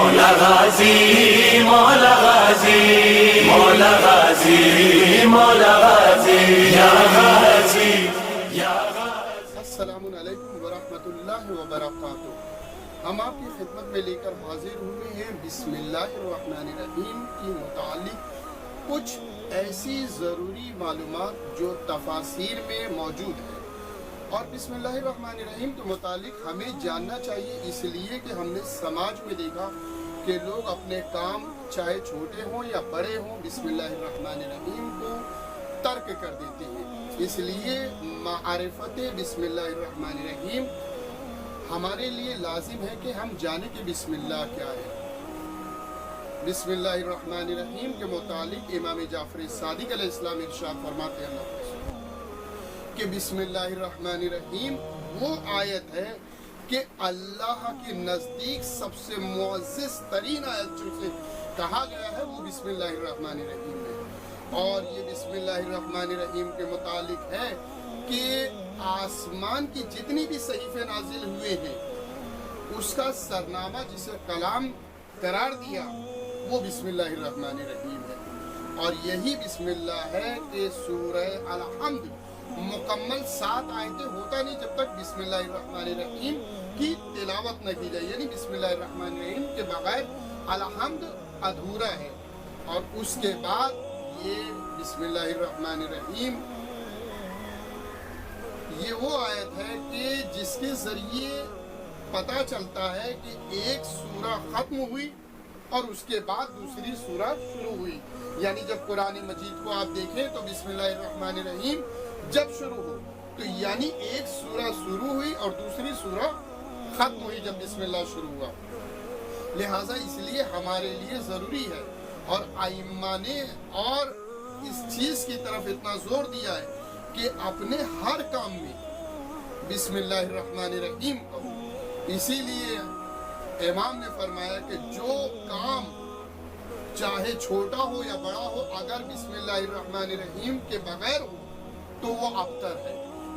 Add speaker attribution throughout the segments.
Speaker 1: مولا غازی مولا غازی مولا غازی مولا غازی یا غازی یا غازی۔
Speaker 2: السلام علیکم ورحمۃ اللہ وبرکاتہ۔ ہم آپ کی خدمت میں لے کر حاضر ہوئے ہیں بسم اللہ الرحمن الرحیم کی متعلق کچھ ایسی ضروری معلومات جو تفاسیر میں موجود ہیں، اور بسم اللہ الرحمن الرحیم کے متعلق ہمیں جاننا چاہیے، اس لیے کہ ہم نے سماج میں دیکھا کہ لوگ اپنے کام چاہے چھوٹے ہوں یا بڑے ہوں بسم اللہ الرحمن الرحیم کو ترک کر دیتے ہیں۔ اس لیے معرفت بسم اللہ الرحمن الرحیم ہمارے لیے لازم ہے کہ ہم جانیں کہ بسم اللہ کیا ہے۔ بسم اللہ الرحمن الرحیم کے متعلق امام جعفر صادق علیہ السلام ارشاد فرماتے ہیں کہ بسم اللہ الرحمن الرحیم وہ آیت ہے کہ اللہ کے نزدیک سب سے معزز ترین آیت جسے کہا گیا ہے وہ بسم اللہ الرحمن الرحیم ہے۔ اور یہ بسم اللہ الرحمن الرحیم کے متعلق ہے کہ آسمان کی جتنی بھی صحیفے نازل ہوئے ہیں اس کا سرنامہ جسے کلام قرار دیا وہ بسم اللہ الرحمن الرحیم ہے۔ اور یہی بسم اللہ ہے کہ سورہ الحمد مکمل 7 آیتیں ہوتا نہیں جب تک بسم اللہ الرحمن الرحیم کی تلاوت نہ کی جائے، یعنی بسم اللہ الرحمن الرحیم کے بغیر الحمد ادھورا ہے۔ اور اس کے بعد یہ بسم اللہ الرحمن الرحیم یہ وہ آیت ہے کہ جس کے ذریعے پتہ چلتا ہے کہ ایک سورہ ختم ہوئی اور اس کے بعد دوسری سورہ شروع ہوئی۔ یعنی جب قرآن مجید کو آپ دیکھیں تو بسم اللہ الرحمن الرحیم جب شروع ہو تو یعنی ایک سورہ شروع ہوئی اور دوسری سورہ ختم ہوئی جب بسم اللہ شروع ہوا۔ لہٰذا اس لیے ہمارے لیے ضروری ہے، اور ائمہ نے اور اس چیز کی طرف اتنا زور دیا ہے کہ اپنے ہر کام میں بسم اللہ الرحمن الرحیم کہو۔ اسی لیے امام نے فرمایا کہ جو کام چاہے چھوٹا ہو یا بڑا ہو اگر بسم اللہ الرحمن الرحیم کے بغیر ہو تو وہ ابتر ہے۔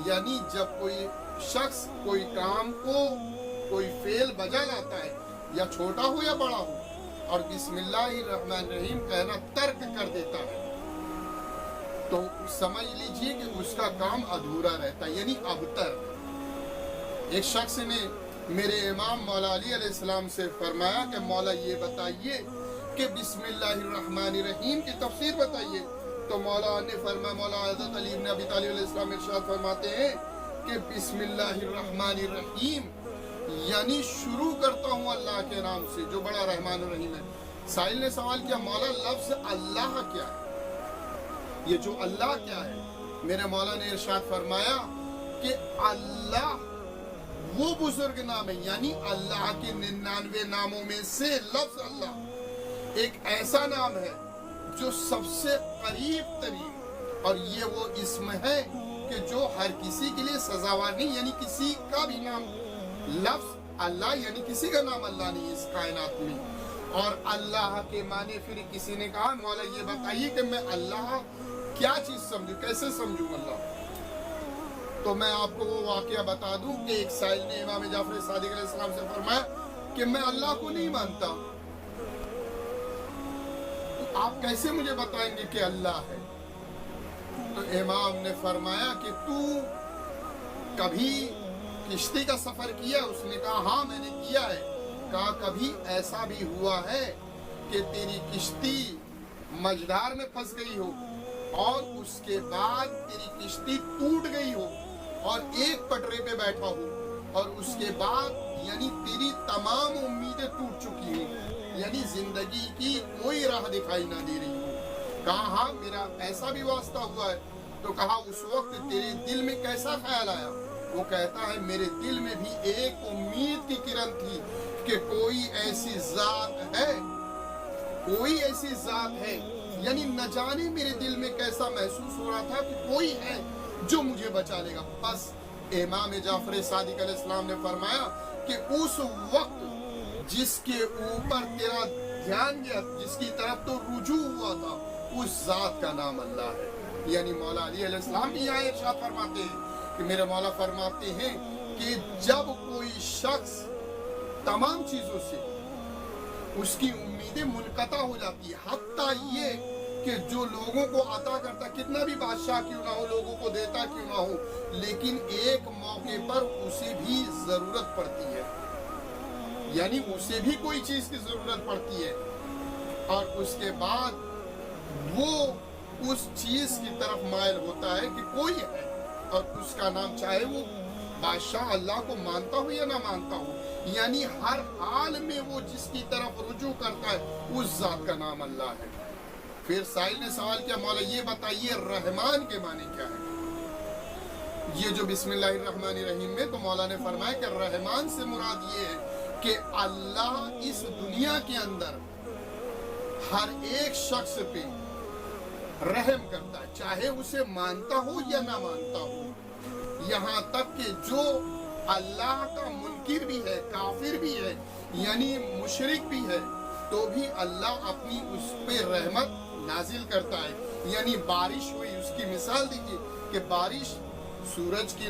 Speaker 2: یعنی جب کوئی شخص کوئی کام کو کوئی فعل بجا لاتا ہے یا چھوٹا ہو یا بڑا ہو اور بسم اللہ الرحمن الرحیم کہنا ترک کر دیتا ہے تو سمجھ لیجئے کہ اس کا کام ادھورا رہتا ہے، یعنی ابتر۔ ایک شخص نے میرے امام مولا علی علیہ السلام سے فرمایا کہ مولا یہ بتائیے کہ بسم اللہ الرحمن الرحیم کی تفسیر بتائیے۔ تو مولا نے فرمایا، مولا حضرت علی بن ابی طالب علیہ السلام ارشاد فرماتے ہیں کہ بسم اللہ الرحمن الرحیم یعنی شروع کرتا ہوں اللہ کے نام سے جو بڑا رحمان الرحیم ہے۔ سائل نے سوال کیا، مولا لفظ اللہ کیا ہے؟ یہ جو اللہ کیا ہے؟ میرے مولا نے ارشاد فرمایا کہ اللہ وہ بزرگ نام ہے، یعنی اللہ کے 99 ناموں میں سے لفظ اللہ ایک ایسا نام ہے جو سب سے قریب ترین، اور یہ وہ اسم ہے کہ جو ہر کسی کے لیے سزاوار نہیں، یعنی کسی کا بھی نام لفظ اللہ یعنی کسی کا نام اللہ نہیں اس کائنات میں۔ اور اللہ کے معنی پھر کسی نے کہا مولا یہ بتائیے کہ میں اللہ کیا چیز سمجھوں، کیسے سمجھوں اللہ؟ تو میں آپ کو وہ واقعہ بتا دوں کہ ایک سائل نے امام جعفر صادق علیہ السلام سے فرمایا کہ میں اللہ کو نہیں مانتا، آپ کیسے مجھے بتائیں گے کہ اللہ ہے؟ تو امام نے فرمایا کہ تو کبھی کشتی کا سفر کیا؟ اس نے کہا ہاں میں نے کیا ہے۔ کہا کبھی ایسا بھی ہوا ہے کہ تیری کشتی مجدار میں پھنس گئی ہو اور اس کے بعد تیری کشتی ٹوٹ گئی ہو اور ایک پٹرے پہ بیٹھا ہو اور اس کے بعد یعنی تیری تمام امیدیں ٹوٹ چکی ہوں، یعنی زندگی کی کوئی راہ دکھائی نہ دے رہی ہوں؟ کہا ہاں میرا ایسا بھی واسطہ ہوا ہے۔ تو کہا اس وقت تیرے دل میں کیسا خیال آیا؟ وہ کہتا ہے میرے دل میں بھی ایک امید کی کرن تھی کہ کوئی ایسی ذات ہے، کوئی ایسی ذات ہے، یعنی نہ جانے میرے دل میں کیسا محسوس ہو رہا تھا کہ کوئی ہے جو مجھے بچا لے گا۔ بس امام جعفر صادق علیہ السلام نے فرمایا کہ اس وقت جس کے اوپر تیرا دھیان گیا، جس کی طرف تو رجوع ہوا تھا، اس ذات کا نام اللہ ہے۔ یعنی مولا علی علیہ السلام بھی یہاں ارشاد فرماتے ہیں کہ میرے مولا فرماتے ہیں کہ جب کوئی شخص تمام چیزوں سے उसकी उम्मीदें मुनक़ता हो जाती है। हत्ता ये कि जो लोगों को अता करता, कितना भी बादशाह क्यों ना हो, लोगों को देता क्यों ना हो, लेकिन एक मौके पर उसे भी जरूरत पड़ती है, यानी उसे भी कोई चीज की जरूरत पड़ती है, और उसके बाद वो उस चीज की तरफ मायल होता है कि कोई है, और उसका नाम चाहे वो बादशाह अल्लाह को मानता हो या ना मानता हो, यानी हर हाल में वो जिसकी तरफ रुजू करता है उस जात का नाम अल्लाह है। फिर साहिल ने सवाल किया, मौला ये बताइए रहमान के माने क्या है? ये जो बिस्मिल्लाहिर्रहमानिर्रहीम में, तो मौला ने फरमाया कि रहमान से मुराद ये है कि अल्लाह इस दुनिया के अंदर हर एक शख्स पे रहम करता है, चाहे उसे मानता हो या ना मानता हो। यहाँ तक कि जो अल्लाह का मुनकिर भी है, काफिर भी है, यानी मुशरिक भी है, तो भी अल्लाह अपनी उस पे रहमत नाजिल करता है। यानी बारिश हुई, उसकी मिसाल दीजिए कि बारिश, सूरज की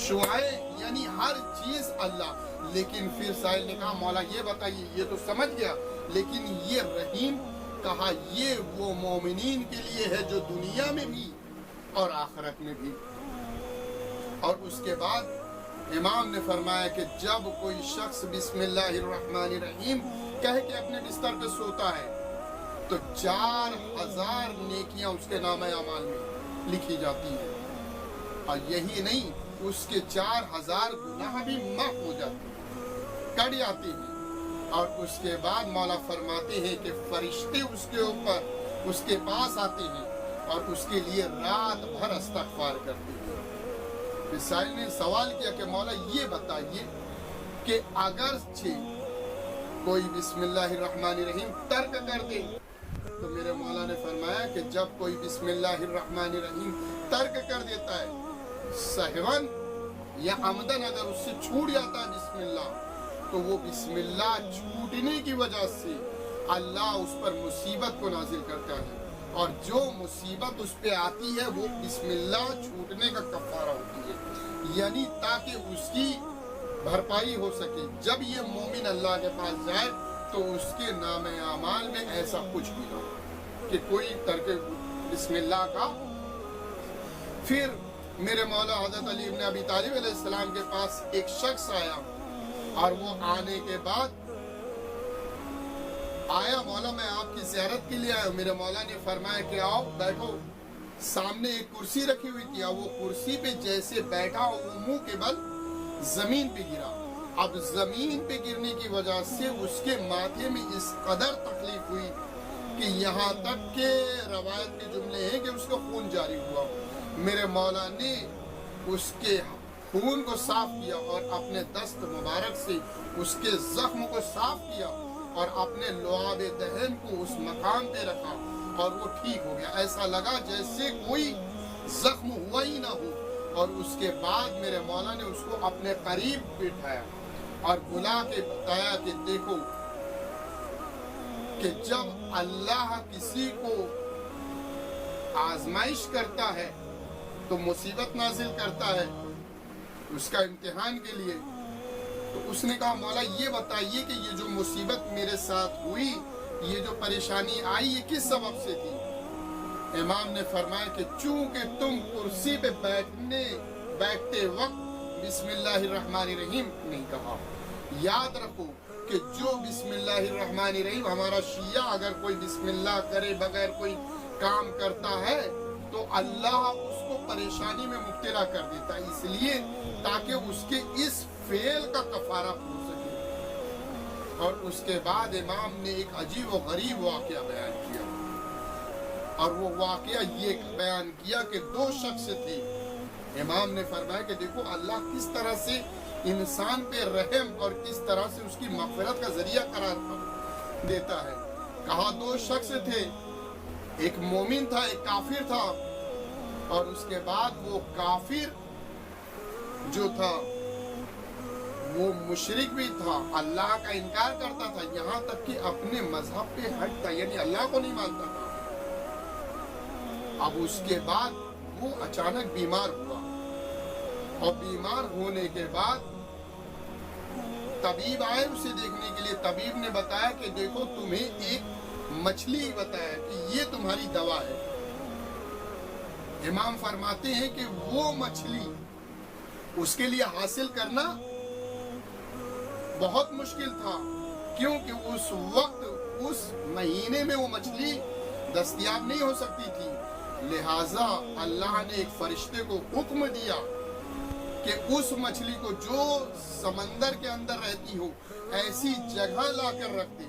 Speaker 2: शुआएं, यानी हर चीज अल्लाह। लेकिन फिर साहिल ने कहा, मौला ये बताइए, ये तो समझ गया, लेकिन ये रहीम कहा ये वो मोमिनीन के लिए है जो दुनिया में भी और आखिरत में भी। और उसके बाद इमाम ने फरमाया कि जब कोई शख्स बिस्मिल्लाहिर्रहमानिर्रहीम कह के अपने बिस्तर पे सोता है तो 4000 नेकियां उसके नामे अमाल में लिखी जाती है, और यही नहीं, उसके 4000 गुनाह भी माफ हो जाते हैं, कट जाते हैं। और उसके बाद मौला फरमाते हैं कि फरिश्ते उसके ऊपर, उसके पास आते हैं और उसके लिए रात भर इस्तग़फ़ार करते हैं। साहिल ने सवाल किया कि मौला ये बताइए कि अगर कोई बिस्मिल्लाहिर्रहमानिर्रहीम तर्क कर दे, तो मेरे मौला ने फरमाया कि जब कोई बिस्मिल्लाहिर्रहमानिर्रहीम तर्क कर देता है सहवन या अमदन, अगर उससे छूट जाता है बिस्मिल्लाह, तो वो बिस्मिल्लाह छूटने की वजह से अल्लाह उस पर मुसीबत को नाजिल करता है, और जो मुसीबत उस पे आती है वो बिस्मिल्लाह छूटने का कफारा होती है, यानी ताकि उसकी भरपाई हो सके। जब ये मोमिन अल्लाह के पास जाए तो उसके नामे आमाल में ऐसा कुछ भी ना हो कि कोई तर्क बिस्मिल्लाह का। फिर मेरे मौला हज़रत अली इब्न अबी तालिब अलैहिस्सलाम के पास एक शख्स आया, और वो आने के बाद आया, मौला मैं आपकी ज़ियारत के लिए आया। मेरे मौला ने फरमाया कि आओ बैठो। सामने एक कुर्सी रखी हुई थी, वो कुर्सी पे जैसे बैठा वो मुंह के बल जमीन पे गिरा। अब जमीन पे गिरने की वजह से उसके माथे में इस कदर तकलीफ हुई कि यहाँ तक के रवायत के जुमले हैं कि उसका खून जारी हुआ। मेरे मौला ने उसके खून को साफ किया और अपने दस्त मुबारक से उसके जख्म को साफ किया और अपने लुआब दहन को उस मकाम पे रखा, और वो ठीक हो गया। ऐसा लगा जैसे कोई जख्म हुआ ही ना हो। और उसके बाद मेरे मौला ने उसको अपने करीब बिठाया और बुला के बताया कि देखो कि जब अल्लाह किसी को आजमाइश करता है तो मुसीबत नाजिल करता है उसका इम्तिहान के लिए। तो उसने कहा, मौला ये बताइए कि ये जो मुसीबत मेरे साथ हुई, ये जो परेशानी आई, ये किस सबब से थी? इमाम ने फरमाया कि चूंकि तुम कुर्सी पे बैठते वक्त बिस्मिल्लाहिर्रहमानिर्रहीम नहीं कहा। याद रखो कि जो बिस्मिल्लाहिर्रहमानिर्रहीम, हमारा शिया अगर कोई बिस्मिल्लाह करे बगैर कोई काम करता है तो अल्लाह उसको परेशानी में मुब्तला कर देता है, इसलिए ताकि उसके इस फेल का कफारा हो सके। और उसके बाद इमाम ने एक अजीब व गरीब वाक़या बयान किया, और वो वाक़या ये बयान किया कि दो शख्स थे। इमाम ने फरमाया कि देखो अल्लाह किस तरह से इंसान पे रहम और किस तरह से उसकी मग़फ़िरत का जरिया करार देता है। कहा दो शख्स थे, एक मोमिन था, एक काफिर था। और उसके बाद वो काफिर जो था वो मुशरिक भी था, अल्लाह का इनकार करता था, यहाँ तक कि अपने मजहब पे हटता, यानी अल्लाह को नहीं मानता था। अब उसके बाद वो अचानक बीमार हुआ, और बीमार होने के बाद तबीब आए उसे देखने के लिए। तबीब ने बताया कि देखो तुम्हें एक मछली बताया कि ये तुम्हारी दवा है। इमाम फरमाते हैं कि वो मछली उसके लिए हासिल करना बहुत मुश्किल था, क्योंकि उस वक्त उस महीने में वो मछली दस्तयाब नहीं हो सकती थी। लिहाजा अल्लाह ने एक फरिश्ते को हुक्म दिया कि उस मछली को जो समंदर के अंदर रहती हो ऐसी जगह लाकर रख दे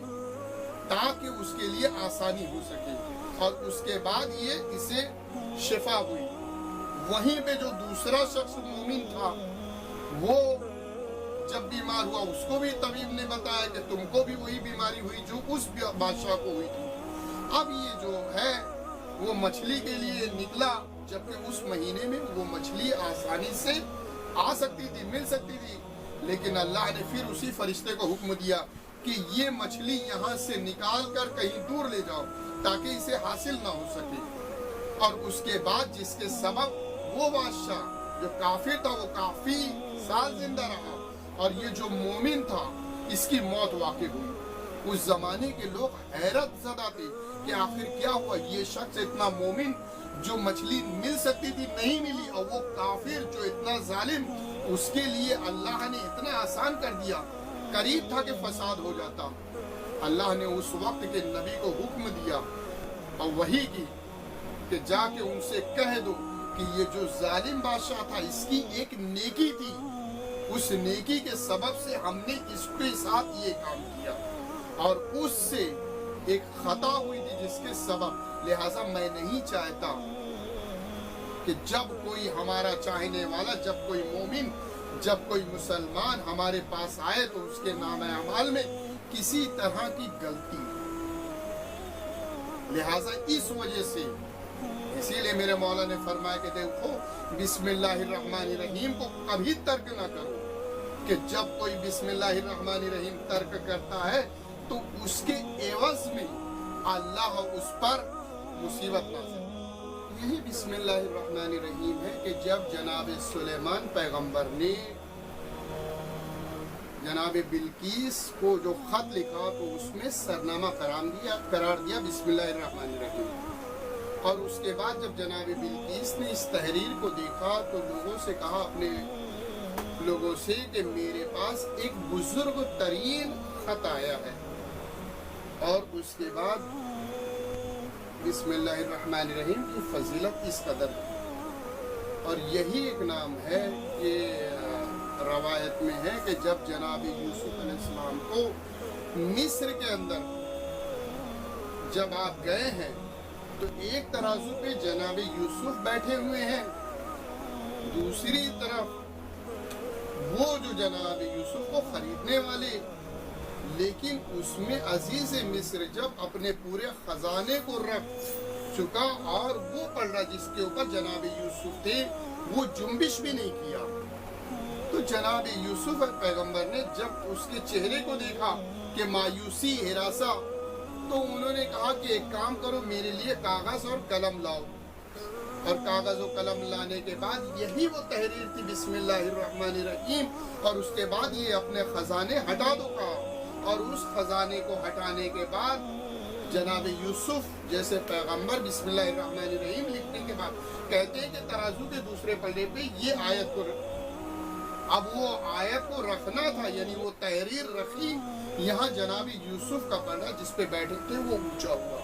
Speaker 2: ताकि उसके लिए आसानी हो सके। और उसके बाद ये इसे शिफा हुई। वहीं पे जो दूसरा शख्स मोमिन था वो जब बीमार हुआ उसको भी तबीब ने बताया कि तुमको भी वही बीमारी हुई जो उस बादशाह को हुई थी। अब ये जो है वो मछली के लिए निकला, जबकि उस महीने में वो मछली आसानी से आ सकती थी, मिल सकती थी। लेकिन अल्लाह ने फिर उसी फरिश्ते को हुक्म दिया कि ये मछली यहाँ से निकाल कर कहीं दूर ले जाओ ताकि इसे हासिल ना हो सके। और उसके बाद जिसके सबब वो बादशाह जो काफिर था वो काफी साल जिंदा रहा और ये जो मोमिन था इसकी मौत वाक़ई हुई। उस जमाने के लोग हैरत ज़दा थे कि आखिर क्या हुआ, ये शख्स इतना मोमिन जो मछली मिल सकती थी नहीं मिली, और वो काफिर जो इतना जालिम उसके लिए अल्लाह ने इतना आसान कर दिया। करीब था कि फसाद हो जाता। अल्लाह ने उस वक्त के नबी को हुक्म दिया और वही की कि जाके उनसे कह दो कि ये जो जालिम बादशाह था इसकी एक नेकी थी, उस नेकी के सबब से हमने इसके साथ ये काम किया और उससे एक खता हुई थी जिसके सबब, लिहाजा मैं नहीं चाहता कि जब कोई हमारा चाहने वाला, जब कोई मोमिन, जब कोई मुसलमान हमारे पास आए तो उसके नाम अमाल में किसी तरह की गलती। लिहाजा इस वजह से इसीलिए मेरे मौला ने फरमाया कि देखो बिस्मिल्लाहिर्रहमानिर्रहीम को कभी तर्क ना करो, कि जब कोई बिस्मिल्लाहिर्रहमानिर्रहीम तर्क करता है तो उसके एवज में अल्लाह उस पर मुसीबत नाज़िल। यही बिस्मिल्लाहिर्रहमानिर्रहीम है कि जब जनाब सुलेमान पैगंबर ने जनाब बिल्कीस को जो खत लिखा तो उसमें सरनामा करार दिया बिस्मिल्लाहिर्रहमानिर्रहीम। और उसके बाद जब जनाब बिल्कीस ने इस तहरीर को देखा तो लोगों से कहा, अपने लोगों से, कि मेरे पास एक बुजुर्ग तरीन खत आया है। और उसके बाद बिस्मिल्लाहिर्रहमानिर्रहीम की फजीलत इस कदर है। और यही एक नाम है कि रवायत में है कि जब जनाब यूसुफ अलैहिस्सलाम को मिस्र के अंदर जब आप गए हैं तो एक तराजू पे जनाब यूसुफ बैठे हुए हैं, दूसरी तरफ वो जो जनाब यूसुफ को खरीदने वाले, लेकिन उसमें अजीज मिस्र जब अपने पूरे खजाने को रख चुका और वो पलड़ा जिसके ऊपर जनाब यूसुफ थे वो जुम्बिश भी नहीं किया, तो जनाब यूसुफ पैगंबर ने जब उसके चेहरे को देखा कि मायूसी, हिरासा, तो उन्होंने कहा कि एक काम करो, मेरे लिए कागज और कलम लाओ। और कागज और कलम लाने के बाद यही वो तहरीर थी बिस्मिल्लाहिर्रहमानिर्रहीम। और उसके बाद ये अपने खजाने हटा दो कहा। और उस खजाने को हटाने के बाद जनाब यूसुफ जैसे पैगंबर बिस्मिल्लाहिर्रहमानिर्रहीम लिखने के बाद कहते हैं कि तराजू के दूसरे पल्ले पे ये आयत को, अब वो आयत को रखना था, यानी वो तहरीर रखी, यहाँ जनाब यूसुफ का पल्ला जिस पे बैठे थे वो ऊंचा हुआ,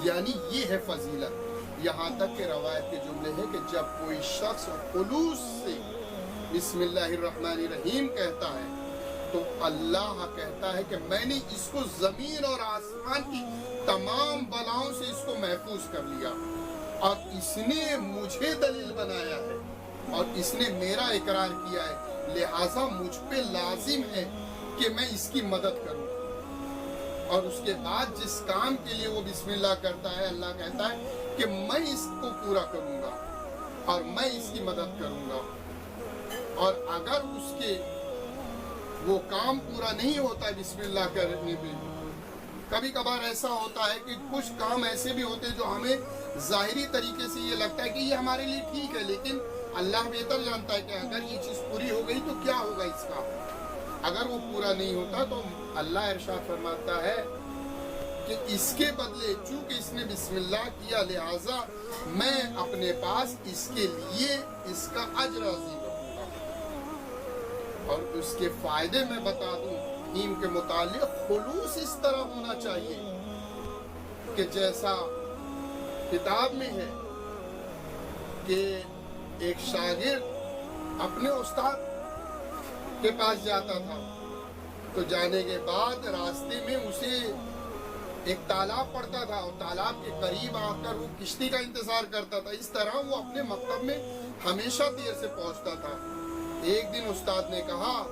Speaker 2: यानी ये है फजीलत। यहाँ तक के रवायत के जुमले हैं कि जब कोई शख्स खुलूस से बिस्मिल्लाहिर्रहमानिर्रहीम कहता है तो अल्लाह कहता है कि मैंने इसको जमीन और आसमान की तमाम बलाओं से इसको महफूज कर लिया और इसने मुझे दलील बनाया है और इसने मेरा इकरार किया है, लिहाजा मुझ पे लाजिम है कि मैं इसकी मदद करूं। और उसके बाद जिस काम के लिए वो बिस्मिल्लाह करता है, अल्लाह कहता है कि मैं इसको पूरा करूंगा और मैं इसकी मदद करूंगा। और अगर उसके वो काम पूरा नहीं होता है बिस्मिल्लाह करने पे, कभी कभार ऐसा होता है कि कुछ काम ऐसे भी होते हैं जो हमें जाहिरी तरीके से ये लगता है कि ये हमारे लिए ठीक है, लेकिन अल्लाह बेहतर जानता है कि अगर ये चीज़ पूरी हो गई तो क्या होगा इसका। اگر وہ پورا نہیں ہوتا تو اللہ ارشاد فرماتا ہے کہ اس کے بدلے چونکہ اس نے بسم اللہ کیا لہٰذا میں اپنے پاس اس کے لیے اس کا اجر عظیم رکھوں گا۔ اور اس کے فائدے میں بتا دوں، نیم کے متعلق خلوص اس طرح ہونا چاہیے کہ جیسا کتاب میں ہے کہ ایک شاگرد اپنے استاد کے پاس جاتا تھا تو جانے کے بعد راستے میں اسے ایک تالاب پڑتا تھا اور تالاب کے قریب آ کر وہ کشتی کا انتظار کرتا تھا۔ اس طرح وہ اپنے مکتب میں ہمیشہ دیر سے پہنچتا تھا۔ ایک دن استاد نے کہا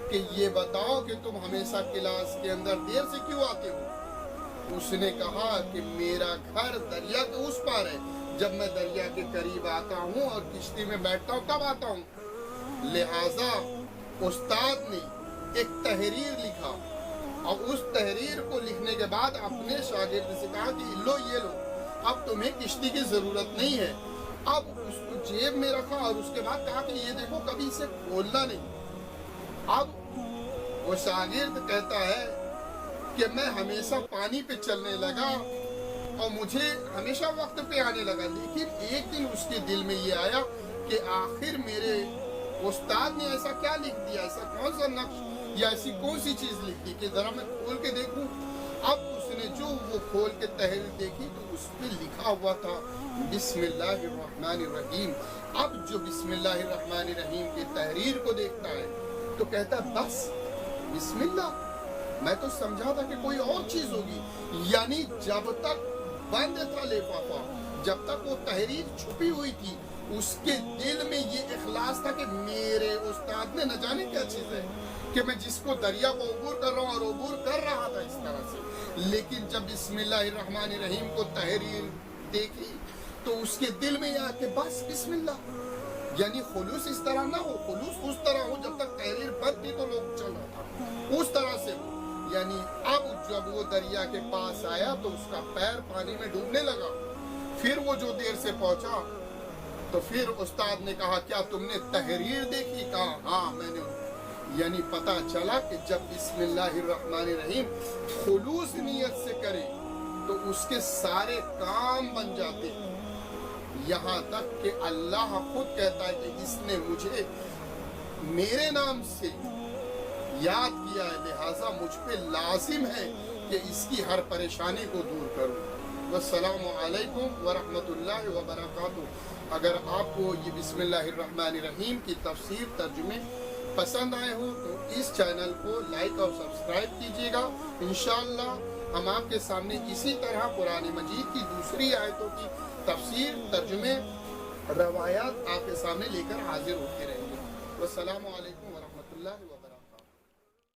Speaker 2: کہ یہ بتاؤ کہ تم ہمیشہ کلاس کے اندر دیر سے کیوں آتے ہو؟ اس نے کہا کہ میرا گھر دریا کے اس پار ہے، جب میں دریا کے قریب آتا ہوں اور کشتی میں بیٹھتا ہوں تب آتا ہوں۔ لہٰذا استاد نے ایک تحریر لکھا اور اس تحریر کو لکھنے کے بعد اپنے شاگرد سے کہا کہ لو یہ لو، اب تمہیں کشتی کی ضرورت نہیں ہے۔ اب اس کو جیب میں رکھا اور اس کے بعد کہا کہ یہ دیکھو کبھی اسے کھولنا نہیں۔ اب وہ شاگرد کہتا ہے کہ میں ہمیشہ پانی پہ چلنے لگا اور مجھے ہمیشہ وقت پہ آنے لگا، لیکن ایک دن اس کے دل میں یہ آیا کہ آخر میرے استاد نے ایسا کیا لکھ دیا، ایسا کون سا نقش یا ایسی کون سی چیز لکھ دی کہ ذرا میں کھول کے دیکھوں۔ اب اس نے جو وہ کھول کے تحریر دیکھی تو اس پہ لکھا ہوا تھا بسم اللہ الرحمن الرحیم۔ اب جو بسم اللہ الرحمن الرحیم کی تحریر کو دیکھتا ہے تو کہتا بس بسم اللہ، میں تو سمجھا تھا کہ کوئی اور چیز ہوگی۔ یعنی جب تک بند تھا لفافہ، جب تک وہ تحریر چھپی ہوئی تھی، اس کے دل میں یہ اخلاص تھا کہ میرے استاد نے نہ جانے کیا چیز ہے کہ میں جس کو دریا کو عبور کر رہا ہوں اور عبور کر رہا تھا اس طرح سے۔ لیکن جب بسم اللہ الرحمن الرحیم کو تحریر دیکھی تو اس کے دل میں یہ آیا کہ بس بسم اللہ۔ یعنی خلوص اس طرح نہ ہو، خلوص اس طرح ہو جب تک تحریر بند تھی تو لوگ چل رہا تھا، اس طرح سے ہو۔ یعنی اب جب وہ دریا کے پاس آیا تو اس کا پیر پانی میں ڈوبنے لگا۔ پھر وہ جو دیر سے پہنچا تو پھر استاد نے کہا کیا تم نے تحریر دیکھی؟ کہا ہاں میں نے۔ یعنی پتہ چلا کہ جب بسم اللہ الرحمن الرحیم خلوص نیت سے کرے تو اس کے سارے کام بن جاتے ہیں، یہاں تک کہ اللہ خود کہتا ہے کہ اس نے مجھے میرے نام سے یاد کیا ہے، لہٰذا مجھ پہ لازم ہے کہ اس کی ہر پریشانی کو دور کروں۔ والسلام علیکم ورحمۃ اللہ وبرکاتہ۔ اگر آپ کو یہ بسم اللہ الرحمن الرحیم کی تفسیر ترجمے پسند آئے ہوں تو اس چینل کو لائک اور سبسکرائب کیجیے گا۔ انشاءاللہ ہم آپ کے سامنے اسی طرح قرآن مجید کی دوسری آیتوں کی تفسیر ترجمے روایات آپ کے سامنے لے کر حاضر ہوتے رہیں گے۔ والسلام علیکم ورحمۃ اللہ وبرکاتہ۔